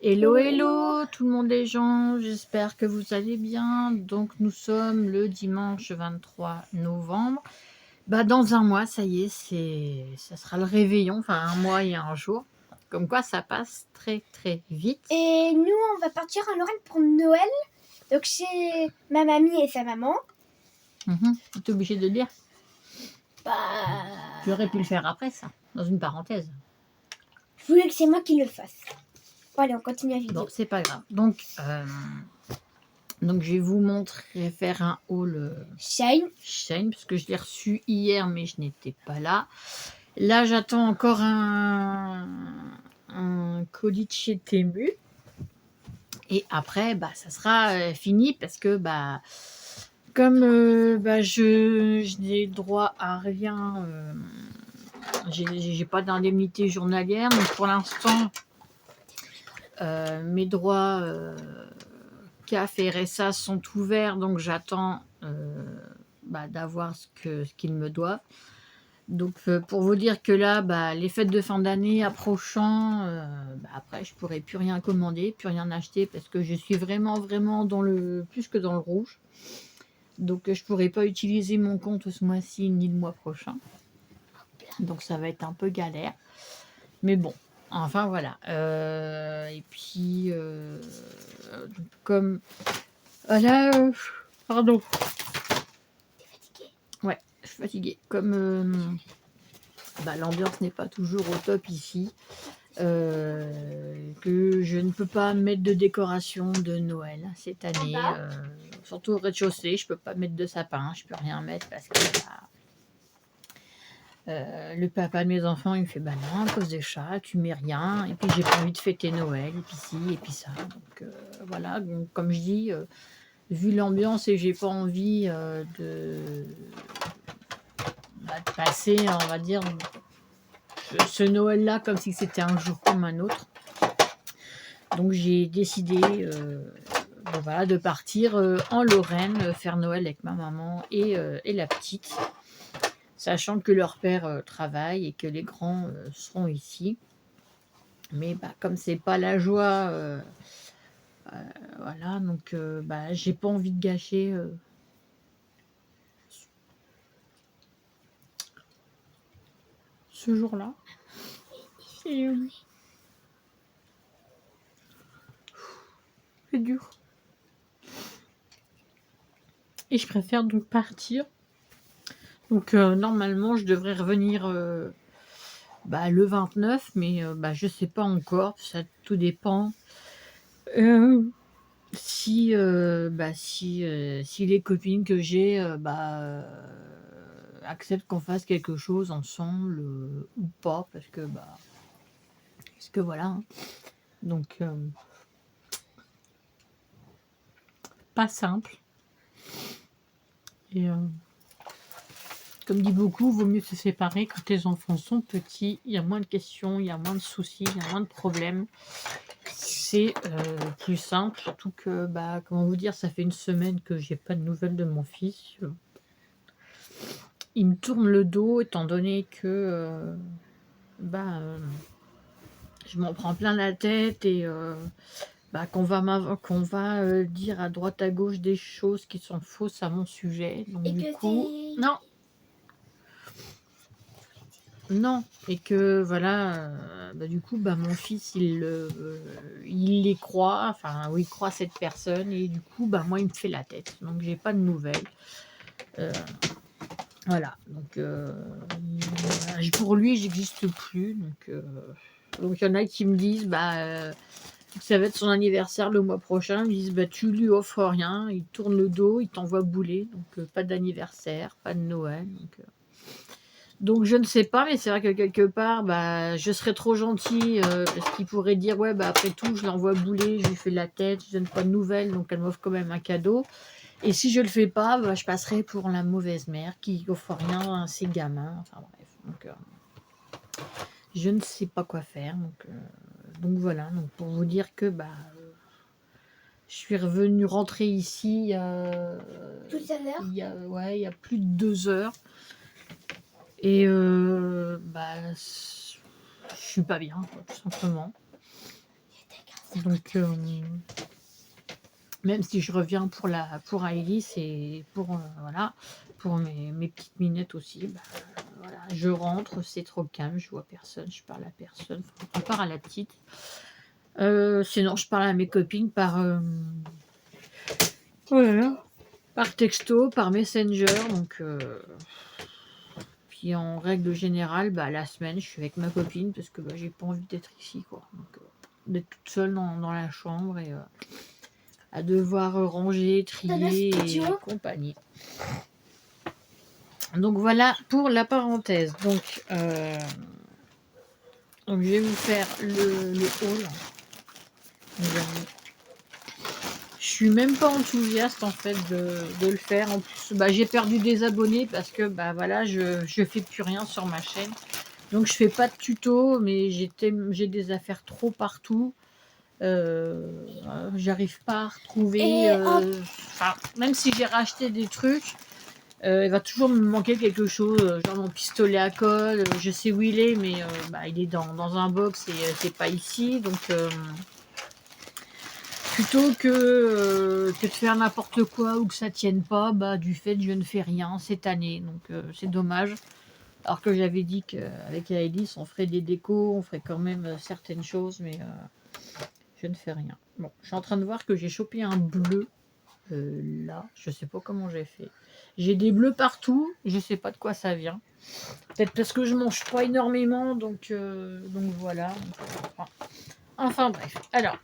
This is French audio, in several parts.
Hello, Hello, hello. hello, tout le monde les gens, j'espère que vous allez bien. Donc nous sommes le dimanche 23 novembre. Dans un mois, ça y est, ça sera le réveillon, enfin un mois et un jour. Comme quoi ça passe très très vite. Et nous, on va partir en Lorraine pour Noël. Donc chez ma mamie et sa maman. T'es obligé de le dire. Bah, Tu aurais pu le faire après ça, dans une parenthèse. je voulais que c'est moi qui le fasse. Bon, allez, on continue la vidéo. Bon, c'est pas grave. Donc je vais vous montrer faire un haul Shine. parce que je l'ai reçu hier mais je n'étais pas là. Là, j'attends encore un colis de chez Temu. Et après, ça sera fini parce que comme je n'ai droit à rien, j'ai pas d'indemnité journalière. Donc pour l'instant, mes droits CAF et RSA sont ouverts. Donc j'attends d'avoir ce qu'il me doit. Donc pour vous dire que là, les fêtes de fin d'année approchant, après je pourrai plus rien commander, plus rien acheter parce que je suis vraiment plus que dans le rouge. Donc je pourrai pas utiliser mon compte ce mois-ci ni le mois prochain. Donc ça va être un peu galère. Mais bon, enfin voilà. Et puis comme voilà, pardon. T'es fatiguée? Ouais, je suis fatiguée. Comme l'ambiance n'est pas toujours au top ici. Que je ne peux pas mettre de décoration de Noël cette année, surtout au rez-de-chaussée, je peux pas mettre de sapin, je peux rien mettre parce que le papa de mes enfants il me fait non à cause des chats tu mets rien et puis j'ai pas envie de fêter Noël et puis ci et puis ça donc voilà donc, comme je dis vu l'ambiance et j'ai pas envie de passer on va dire ce Noël là comme si c'était un jour comme un autre. Donc j'ai décidé de partir en Lorraine faire Noël avec ma maman et la petite, sachant que leur père travaille et que les grands seront ici. Mais comme c'est pas la joie, voilà, donc j'ai pas envie de gâcher ce jour-là. C'est dur. Et je préfère donc partir. Donc normalement, je devrais revenir le 29, mais je sais pas encore. Ça tout dépend. Si les copines que j'ai acceptent qu'on fasse quelque chose ensemble ou pas, parce que voilà. Hein. Donc pas simple. Et comme dit beaucoup, vaut mieux se séparer quand tes enfants sont petits. Il y a moins de questions, il y a moins de soucis, il y a moins de problèmes. C'est plus simple, surtout que comment vous dire, ça fait une semaine que j'ai pas de nouvelles de mon fils. Il me tourne le dos étant donné que je m'en prends plein la tête et qu'on va dire à droite à gauche des choses qui sont fausses à mon sujet. Donc Et du que coup, t'es... non, et que voilà, du coup, mon fils, il les croit, enfin, oui, il croit cette personne, et du coup, moi, il me fait la tête. Donc, j'ai pas de nouvelles. Voilà, donc pour lui, j'existe plus. Donc, il y en a qui me disent, ça va être son anniversaire le mois prochain. Ils me disent, tu lui offres rien, il tourne le dos, il t'envoie bouler. Donc, pas d'anniversaire, pas de Noël. Donc je ne sais pas, mais c'est vrai que quelque part, je serais trop gentille parce qu'il pourrait dire ouais après tout je l'envoie bouler, je lui fais la tête, je donne pas de nouvelles, donc elle m'offre quand même un cadeau. Et si je le fais pas, je passerai pour la mauvaise mère qui offre rien à ses gamins. Enfin bref, donc je ne sais pas quoi faire. Donc voilà, donc pour vous dire que je suis rentrée ici Tout à l'heure. il y a plus de 2 heures. Et je suis pas bien, quoi, tout simplement. Donc, même si je reviens pour Aïlis et pour, voilà, pour mes petites minettes aussi, bah, voilà, je rentre, c'est trop calme, je vois personne, je parle à personne, à part à la petite. Sinon je parle à mes copines voilà, par texto, par Messenger, donc puis en règle générale, bah, la semaine, je suis avec ma copine parce que, bah, j'ai pas envie d'être ici, quoi, donc d'être toute seule dans la chambre et à devoir ranger, Dans le trier et studio. compagnie. Donc voilà pour la parenthèse. Donc je vais vous faire le haul. Je suis même pas enthousiaste en fait de le faire. En plus, bah, j'ai perdu des abonnés parce que bah voilà, je fais plus rien sur ma chaîne. Donc je fais pas de tuto, mais j'ai des affaires trop partout. J'arrive pas à retrouver. Et Même si j'ai racheté des trucs, il va toujours me manquer quelque chose, genre mon pistolet à colle. Je sais où il est, mais bah, il est dans un box et c'est pas ici. Donc plutôt que de faire n'importe quoi ou que ça tienne pas, bah, du fait je ne fais rien cette année. Donc c'est dommage. Alors que j'avais dit qu'avec Alice, on ferait des décos, on ferait quand même certaines choses, mais je ne fais rien. Bon, je suis en train de voir que j'ai chopé un bleu là. Je sais pas comment j'ai fait. J'ai des bleus partout, je sais pas de quoi ça vient. Peut-être parce que je mange pas énormément, donc voilà. Enfin bref. Alors,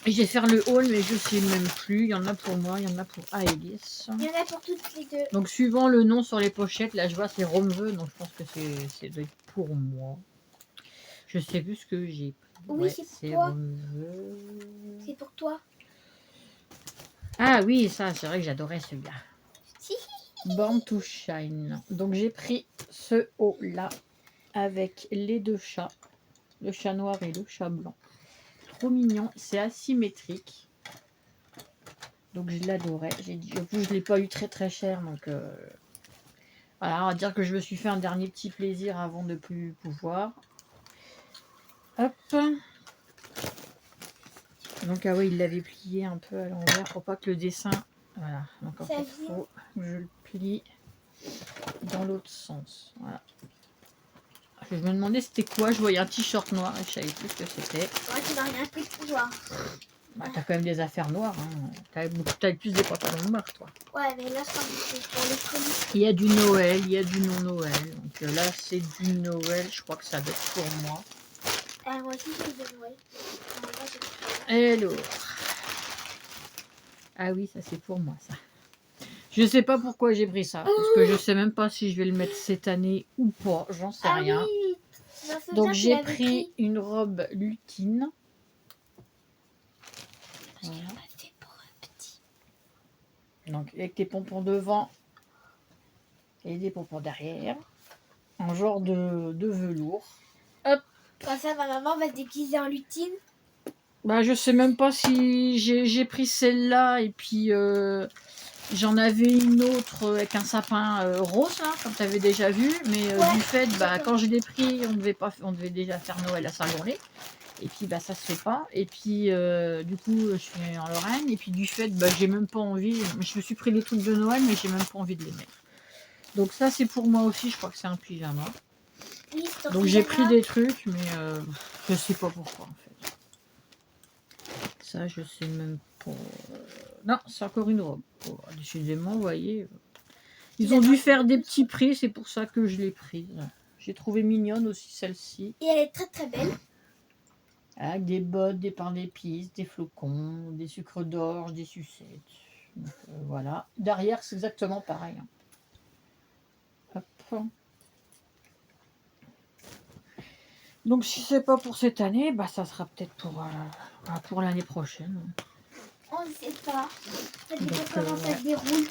je vais faire le haul, mais je sais même plus. Il y en a pour moi, il y en a pour Aélis. il y en a pour toutes les deux. Donc suivant le nom sur les pochettes, là je vois c'est Romeveux, donc je pense que c'est doit être pour moi. Je sais plus ce que j'ai pris. Oui, Ouais, c'est pour c'est toi. Romeveux. C'est pour toi. Ah oui, ça, c'est vrai que j'adorais celui-là. Si. Born to Shine. Donc j'ai pris ce haut-là avec les deux chats, le chat noir et le chat blanc. Trop mignon, c'est asymétrique. Donc je l'adorais. J'ai dit, je ne l'ai pas eu très très cher, donc voilà, on va dire que je me suis fait un dernier petit plaisir avant de plus pouvoir. Hop. Donc ah oui, il l'avait plié un peu à l'envers pour pas que le dessin. Voilà. Donc en fait, il faut que je le plie dans l'autre sens. Voilà. Je me demandais c'était quoi. Je voyais un t-shirt noir et je savais plus ce que c'était. Ouais, tu n'as rien pris pour toi. Bah, t'as quand même des affaires noires. Hein. T'as plus des pantalons noirs, toi. Ouais, mais là, je crois que c'est pour les colis. Il y a du Noël, il y a du non-Noël. Donc là, c'est du Noël. Je crois que ça doit être pour moi. Ah, moi aussi, j'ai de Noël. Hello. Ah oui, ça c'est pour moi, ça. Je sais pas pourquoi j'ai pris ça. Parce que je sais même pas si je vais le mettre cette année ou pas. J'en sais rien. Oui. Donc j'ai pris une robe lutine. Parce Voilà. qu'elle m'a fait pour un petit. Donc avec des pompons devant et des pompons derrière. En genre de velours. Hop. Comme ça, ma maman va se déguiser en lutine. Bah je sais même pas si j'ai pris celle-là et puis j'en avais une autre avec un sapin rose là, comme tu avais déjà vu, mais Ouais, du fait, bah, d'accord. quand je l'ai pris, on devait déjà faire Noël à Saint-Lorlé, et puis bah ça se fait pas, et puis du coup je suis en Lorraine, et puis du fait, bah j'ai même pas envie, je me suis pris des trucs de Noël, mais j'ai même pas envie de les mettre. Donc ça c'est pour moi aussi, je crois que c'est un pyjama. Oui, Donc j'ai pris des trucs, mais je sais pas pourquoi en fait. Ça je sais même pas. Non, c'est encore une robe. Oh, décidément, vous voyez. Ils ont dû faire des petits prix, c'est pour ça que je l'ai prise. J'ai trouvé mignonne aussi celle-ci. Et elle est très très belle. Avec des bottes, des pains d'épices, des flocons, des sucres d'orge, des sucettes. Donc, voilà. Derrière, c'est exactement pareil. Hop. Donc si c'est pas pour cette année, bah ça sera peut-être pour l'année prochaine. On ne sait pas. Ça dépend Donc, comment ça se déroule.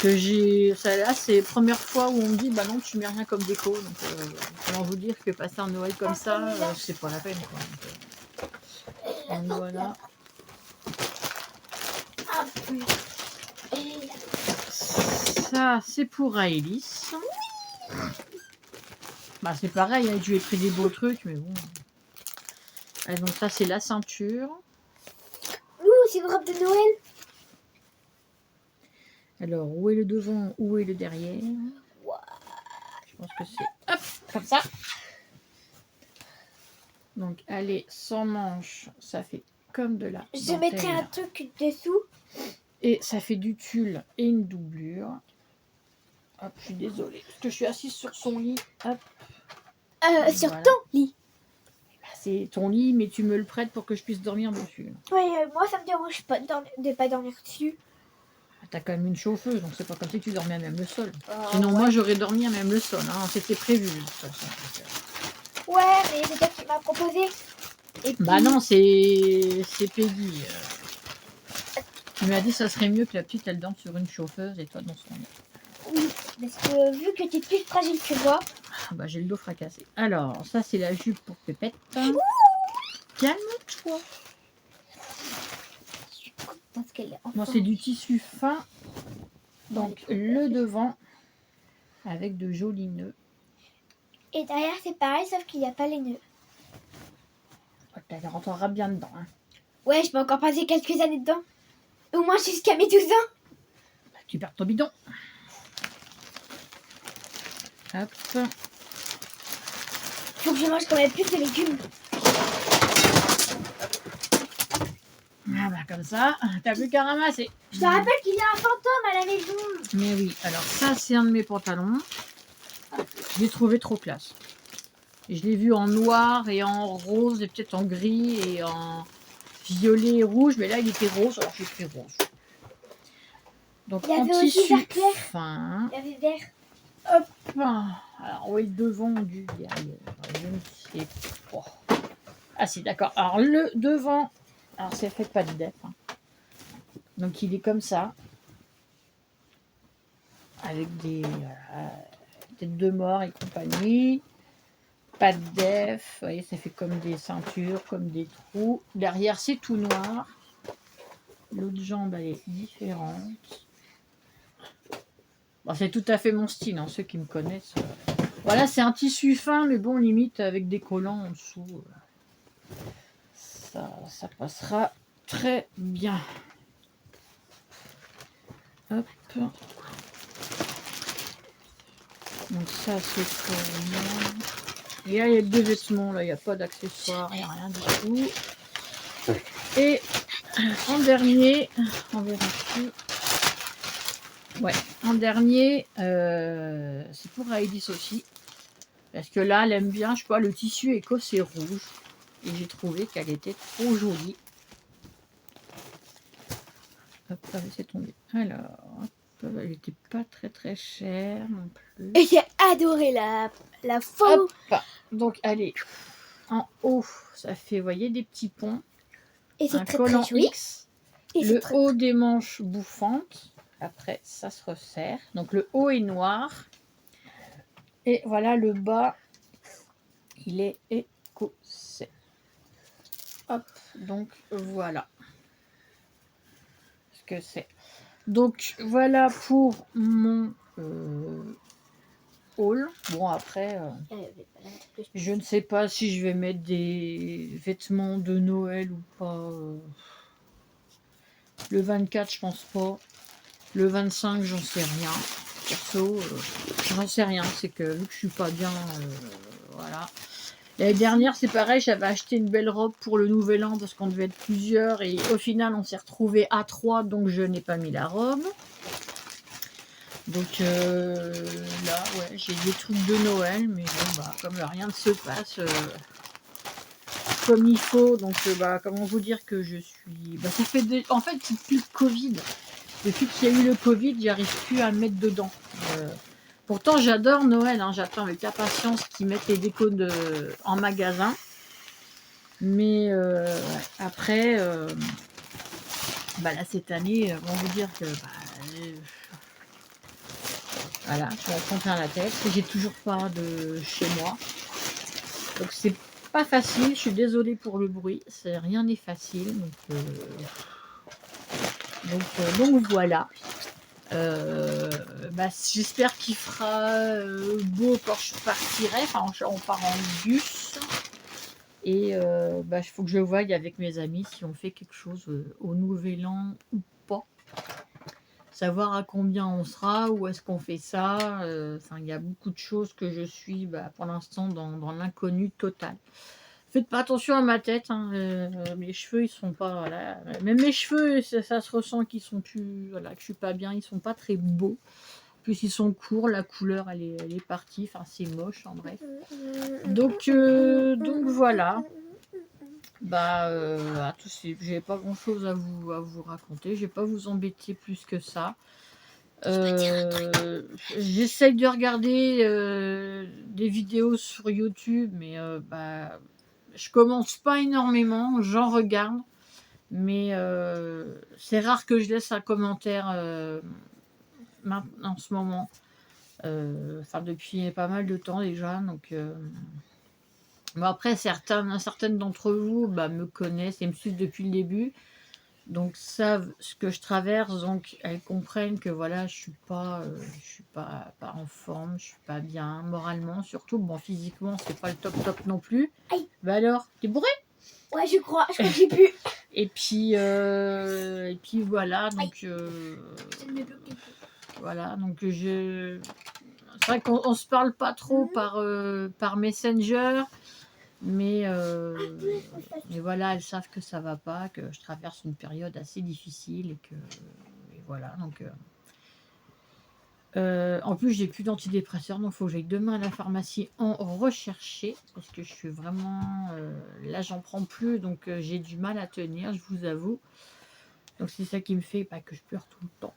Que là c'est la première fois où on me dit bah non tu mets rien comme déco, donc comment vous dire que passer un Noël comme ça c'est pas la peine quoi. Donc voilà, ça c'est pour Aélis. Bah c'est pareil, hein, je lui ai pris des beaux trucs mais bon. Ah, donc ça, c'est la ceinture. Ouh, c'est une robe de Noël. Alors, où est le devant, où est le derrière? Je pense que c'est... Hop, comme ça. Donc, allez, sans manche, ça fait comme de la Je dentelle. mettrai un truc dessous. Et ça fait du tulle et une doublure. Hop, je suis désolée, parce que je suis assise sur son lit. Hop, Sur voilà. ton lit. C'est ton lit, mais tu me le prêtes pour que je puisse dormir dessus. Oui, moi ça me dérange pas de pas dormir dessus. T'as quand même une chauffeuse, donc c'est pas comme si tu dormais à même le sol. Ah, Sinon, ouais. moi, j'aurais dormi à même le sol. Hein. C'était prévu, de toute façon. Ouais, mais c'est toi qui m'as proposé. Et puis... Bah non, c'est Peggy. Tu m'as dit que ça serait mieux que la petite, elle dorme sur une chauffeuse et toi dans son lit. Oui, parce que vu que tu es plus fragile que moi. Ah bah, j'ai le dos fracassé. Alors, ça, c'est la jupe pour Pépette. Calme-toi. Je suis contente parce qu'elle est Moi, c'est du tissu fin. Donc, le devant avec de jolis nœuds. Et derrière c'est pareil, sauf qu'il n'y a pas les nœuds. Elle rentrera bien dedans. Hein. Ouais, je peux encore passer quelques années dedans. Au moins jusqu'à mes 12 ans. Bah, tu perds ton bidon. Hop. Faut que je mange quand même plus de légumes. Ah bah, comme ça, t'as plus qu'à ramasser. Je te rappelle qu'il y a un fantôme à la maison. Mais oui, alors ça, c'est un de mes pantalons. Je l'ai trouvé trop classe. Et je l'ai vu en noir et en rose et peut-être en gris et en violet et rouge. Mais là, il était rose, alors j'ai pris rose. Donc, Il y en avait aussi tissu vert clair. fin. Il y avait vert. Hop. Alors, où est le devant du derrière? Je ne sais pas. Ah si, d'accord. Alors, le devant, alors c'est fait pas de def. Hein. Donc, il est comme ça. Avec des têtes de mort et compagnie. Pas de def. Vous voyez, ça fait comme des ceintures, comme des trous. Derrière, c'est tout noir. L'autre jambe, elle est différente. Bon, c'est tout à fait mon style, hein, ceux qui me connaissent. Voilà, c'est un tissu fin, mais bon, limite avec des collants en dessous. Ça passera très bien. Hop. Donc ça, c'est pour moi. Et là, il y a deux vêtements, là, il n'y a pas d'accessoires, il n'y a rien du tout. Et en dernier, on vérifie. Ouais, en dernier, c'est pour Heidi aussi. Parce que là, elle aime bien, je sais pas, le tissu écossais rouge. Et j'ai trouvé qu'elle était trop jolie. Hop, ça va laisser tomber. Alors, hop, elle n'était pas très très chère non plus. Et j'ai adoré la faux. Hop, donc allez, en haut, ça fait, vous voyez, des petits ponts. Et c'est Un très collant très joli. X. Et Le très... haut des manches bouffantes. Après, ça se resserre. Donc le haut est noir. Et voilà, le bas, il est écossais. Hop, donc voilà ce que c'est. Donc voilà pour mon haul. Bon, après, je ne sais pas si je vais mettre des vêtements de Noël ou pas. Le 24, je pense pas. Le 25, j'en sais rien. Perso, j'en sais rien. C'est que vu que je suis pas bien, voilà. L'année dernière, c'est pareil, j'avais acheté une belle robe pour le nouvel an parce qu'on devait être plusieurs et au final, on s'est retrouvés à 3, donc je n'ai pas mis la robe. Donc là, ouais, j'ai des trucs de Noël, mais bon, bah, comme rien ne se passe comme il faut, donc bah, comment vous dire que je suis... Bah, ça fait en fait, depuis le Covid, depuis qu'il y a eu le Covid, j'arrive plus à me mettre dedans. Pourtant, j'adore Noël, hein, j'attends avec impatience qu'ils mettent les décos en magasin. Mais après, bah là, cette année, on va vous dire que voilà, je me prends plein la tête. J'ai toujours pas de chez moi. Donc, c'est pas facile. Je suis désolée pour le bruit. Rien n'est facile. Donc voilà. Bah, j'espère qu'il fera beau quand je partirai. Enfin, on part en bus. Et il faut que je voie avec mes amis si on fait quelque chose au Nouvel An ou pas. Savoir à combien on sera, où est-ce qu'on fait ça. Il y a beaucoup de choses que je suis pour l'instant dans l'inconnu total. Faites pas attention à ma tête, hein, mes cheveux ils sont pas, voilà, même mes cheveux ça se ressent qu'ils sont plus, voilà, que je suis pas bien, ils sont pas très beaux. En plus ils sont courts, la couleur elle est partie, enfin c'est moche en bref. Donc voilà. À tous j'ai pas grand chose à vous raconter, je vais pas vous embêter plus que ça. J'essaye de regarder des vidéos sur YouTube, mais je commence pas énormément, j'en regarde, mais c'est rare que je laisse un commentaire maintenant en ce moment. Depuis pas mal de temps déjà, donc bon après certaines d'entre vous me connaissent et me suivent depuis le début. Donc savent ce que je traverse, donc elles comprennent que voilà, je suis pas en forme, je suis pas bien moralement, surtout bon physiquement c'est pas le top non plus. Aïe. Alors, t'es bourré? Ouais, je crois que j'ai pu. Et puis voilà, donc voilà, donc c'est vrai qu'on se parle pas trop par Messenger. Mais voilà, elles savent que ça va pas, que je traverse une période assez difficile et voilà. Donc, en plus, j'ai plus d'antidépresseurs, donc il faut que j'aille demain à la pharmacie en rechercher parce que je suis vraiment là, j'en prends plus, donc j'ai du mal à tenir, je vous avoue. Donc c'est ça qui me fait que je pleure tout le temps.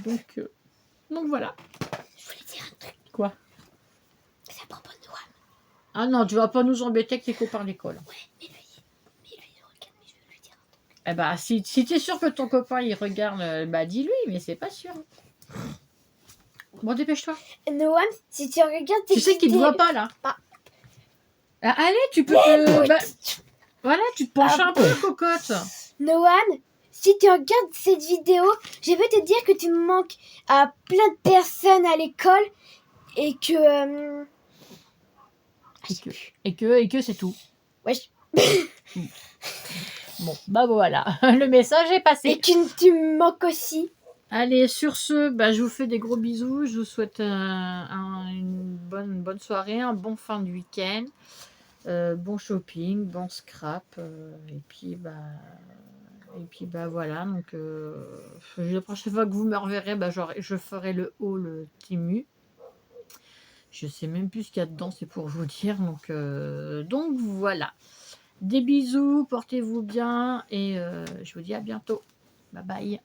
Donc voilà. Je voulais dire un truc. Quoi? C'est à propos de Noam. Ah non, tu vas pas nous embêter avec tes copains d'école. Ouais, mais lui, il regarde, mais je vais lui dire un truc. Eh ben, si tu es sûr que ton copain il regarde, dis-lui, mais c'est pas sûr. Bon, dépêche-toi. Noam, si tu regardes tes Tu sais qu'il ne vidéos... voit pas là. Pas. Ah, allez, tu peux te. Voilà, tu te penches un peu, cocotte. Noam, si tu regardes cette vidéo, je vais te dire que tu manques à plein de personnes à l'école et que... Et que c'est tout. Wesh. Bon, voilà. Le message est passé. Et que tu me manques aussi. Allez, sur ce, je vous fais des gros bisous. Je vous souhaite une bonne soirée, un bon fin de week-end. Bon shopping, bon scrap. Et puis, voilà. Donc, la prochaine fois que vous me reverrez, je ferai le haul Timu. Je sais même plus ce qu'il y a dedans, c'est pour vous dire. Donc voilà. Des bisous, portez-vous bien et je vous dis à bientôt. Bye bye.